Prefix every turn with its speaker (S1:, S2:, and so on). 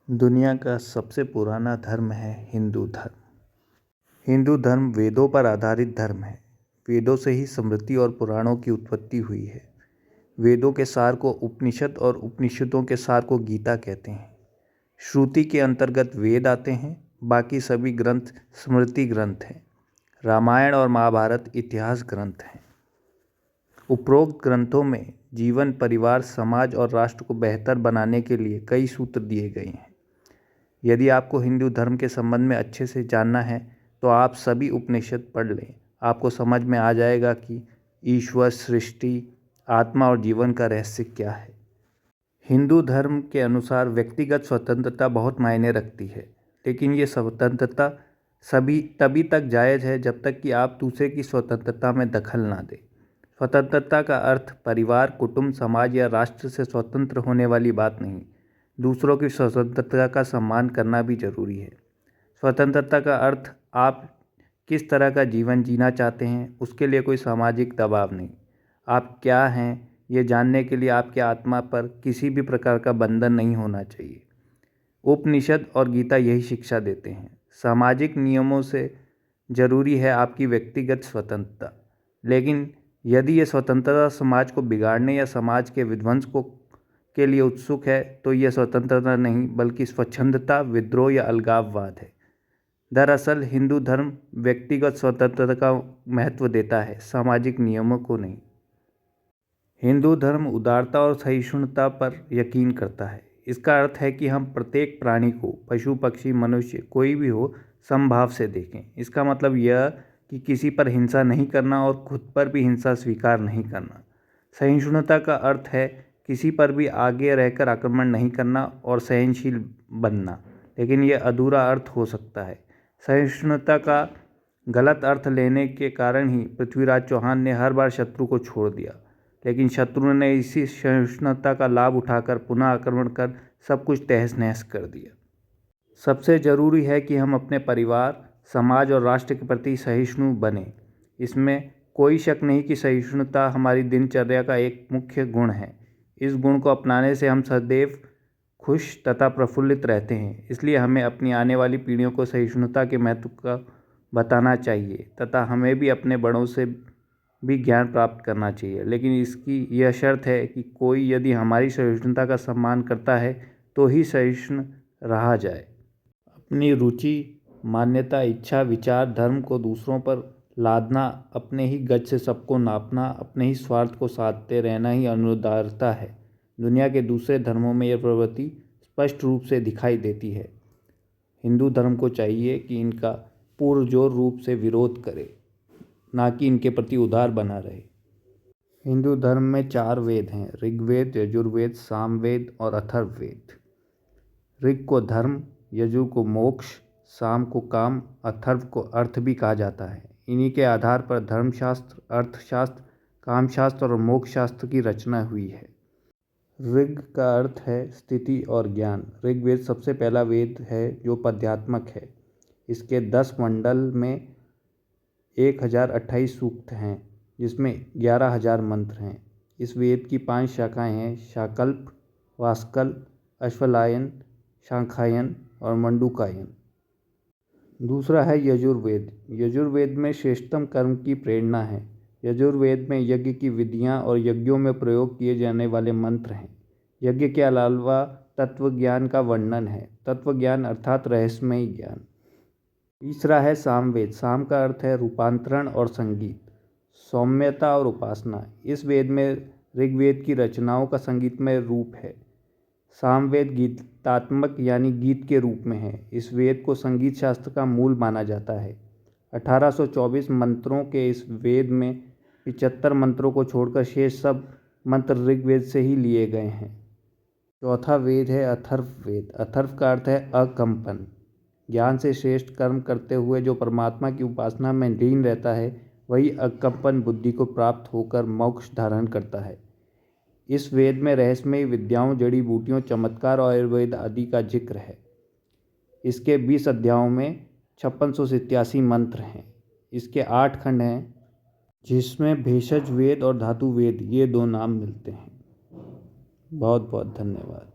S1: दुनिया का सबसे पुराना धर्म है हिंदू धर्म। हिंदू धर्म वेदों पर आधारित धर्म है। वेदों से ही स्मृति और पुराणों की उत्पत्ति हुई है। वेदों के सार को उपनिषद और उपनिषदों के सार को गीता कहते हैं। श्रुति के अंतर्गत वेद आते हैं, बाकी सभी ग्रंथ स्मृति ग्रंथ हैं। रामायण और महाभारत इतिहास ग्रंथ हैं। उपरोक्त ग्रंथों में जीवन, परिवार, समाज और राष्ट्र को बेहतर बनाने के लिए कई सूत्र दिए गए हैं। यदि आपको हिंदू धर्म के संबंध में अच्छे से जानना है तो आप सभी उपनिषद पढ़ लें। आपको समझ में आ जाएगा कि ईश्वर, सृष्टि, आत्मा और जीवन का रहस्य क्या है। हिंदू धर्म के अनुसार व्यक्तिगत स्वतंत्रता बहुत मायने रखती है, लेकिन ये स्वतंत्रता तभी तक जायज़ है जब तक कि आप दूसरे की स्वतंत्रता में दखल ना दें। स्वतंत्रता का अर्थ परिवार, कुटुंब, समाज या राष्ट्र से स्वतंत्र होने वाली बात नहीं। दूसरों की स्वतंत्रता का सम्मान करना भी जरूरी है। स्वतंत्रता का अर्थ आप किस तरह का जीवन जीना चाहते हैं, उसके लिए कोई सामाजिक दबाव नहीं। आप क्या हैं ये जानने के लिए आपकी आत्मा पर किसी भी प्रकार का बंधन नहीं होना चाहिए। उपनिषद और गीता यही शिक्षा देते हैं। सामाजिक नियमों से जरूरी है आपकी व्यक्तिगत स्वतंत्रता, लेकिन यदि ये स्वतंत्रता समाज को बिगाड़ने या समाज के विध्वंस के लिए उत्सुक है तो यह स्वतंत्रता नहीं बल्कि स्वच्छंदता, विद्रोह या अलगाववाद है। दरअसल हिंदू धर्म व्यक्तिगत स्वतंत्रता का महत्व देता है, सामाजिक नियमों को नहीं। हिंदू धर्म उदारता और सहिष्णुता पर यकीन करता है। इसका अर्थ है कि हम प्रत्येक प्राणी को, पशु, पक्षी, मनुष्य कोई भी हो, समभाव से देखें। इसका मतलब यह कि किसी पर हिंसा नहीं करना और खुद पर भी हिंसा स्वीकार नहीं करना। सहिष्णुता का अर्थ है किसी पर भी आगे रहकर आक्रमण नहीं करना और सहनशील बनना, लेकिन यह अधूरा अर्थ हो सकता है। सहिष्णुता का गलत अर्थ लेने के कारण ही पृथ्वीराज चौहान ने हर बार शत्रु को छोड़ दिया, लेकिन शत्रु ने इसी सहिष्णुता का लाभ उठाकर पुनः आक्रमण कर सब कुछ तहस नहस कर दिया। सबसे ज़रूरी है कि हम अपने परिवार, समाज और राष्ट्र के प्रति सहिष्णु बने। इसमें कोई शक नहीं कि सहिष्णुता हमारी दिनचर्या का एक मुख्य गुण है। इस गुण को अपनाने से हम सदैव खुश तथा प्रफुल्लित रहते हैं। इसलिए हमें अपनी आने वाली पीढ़ियों को सहिष्णुता के महत्व का बताना चाहिए तथा हमें भी अपने बड़ों से भी ज्ञान प्राप्त करना चाहिए, लेकिन इसकी यह शर्त है कि कोई यदि हमारी सहिष्णुता का सम्मान करता है तो ही सहिष्णु रहा जाए। अपनी रुचि, मान्यता, इच्छा, विचार, धर्म को दूसरों पर लादना, अपने ही गज से सबको नापना, अपने ही स्वार्थ को साधते रहना ही अनुदारता है। दुनिया के दूसरे धर्मों में यह प्रवृत्ति स्पष्ट रूप से दिखाई देती है। हिंदू धर्म को चाहिए कि इनका पुरजोर रूप से विरोध करे, ना कि इनके प्रति उदार बना रहे। हिंदू धर्म में 4 वेद हैं: ऋग्वेद, यजुर्वेद, सामवेद और अथर्ववेद। ऋग को धर्म, यजु को मोक्ष, साम को काम, अथर्व को अर्थ भी कहा जाता है। इन्हीं के आधार पर धर्मशास्त्र, अर्थशास्त्र, कामशास्त्र और मोक्ष शास्त्र की रचना हुई है। ऋग का अर्थ है स्थिति और ज्ञान। ऋग्वेद सबसे पहला वेद है जो पद्यात्मक है। इसके 10 मंडल में 1028 सूक्त हैं, जिसमें 11,000 मंत्र हैं। इस वेद की 5 शाखाएं हैं: शाकल्प, वास्कल, अश्वलायन, शाखायन और मंडूकायन। दूसरा है यजुर्वेद। यजुर्वेद में श्रेष्ठतम कर्म की प्रेरणा है। यजुर्वेद में यज्ञ की विधियां और यज्ञों में प्रयोग किए जाने वाले मंत्र हैं। यज्ञ के अलावा तत्व ज्ञान का वर्णन है। तत्व ज्ञान अर्थात रहस्यमय ज्ञान। तीसरा है सामवेद। साम का अर्थ है रूपांतरण और संगीत, सौम्यता और उपासना। इस वेद में ऋग्वेद की रचनाओं का संगीतमय रूप है। सामवेद गीतात्मक यानी गीत के रूप में है। इस वेद को संगीत शास्त्र का मूल माना जाता है। 1824 मंत्रों के इस वेद में 75 मंत्रों को छोड़कर शेष सब मंत्र ऋग्वेद से ही लिए गए हैं। चौथा वेद है अथर्ववेद। अथर्व का अर्थ है अकंपन। ज्ञान से श्रेष्ठ कर्म करते हुए जो परमात्मा की उपासना में लीन रहता है, वही अकंपन बुद्धि को प्राप्त होकर मोक्ष धारण करता है। इस वेद में रहस्यमय विद्याओं, जड़ी बूटियों, चमत्कार और आयुर्वेद आदि का जिक्र है। इसके 20 अध्यायों में 5687 मंत्र हैं। इसके 8 खंड हैं, जिसमें भेषज वेद और धातु वेद ये 2 नाम मिलते हैं। बहुत बहुत धन्यवाद।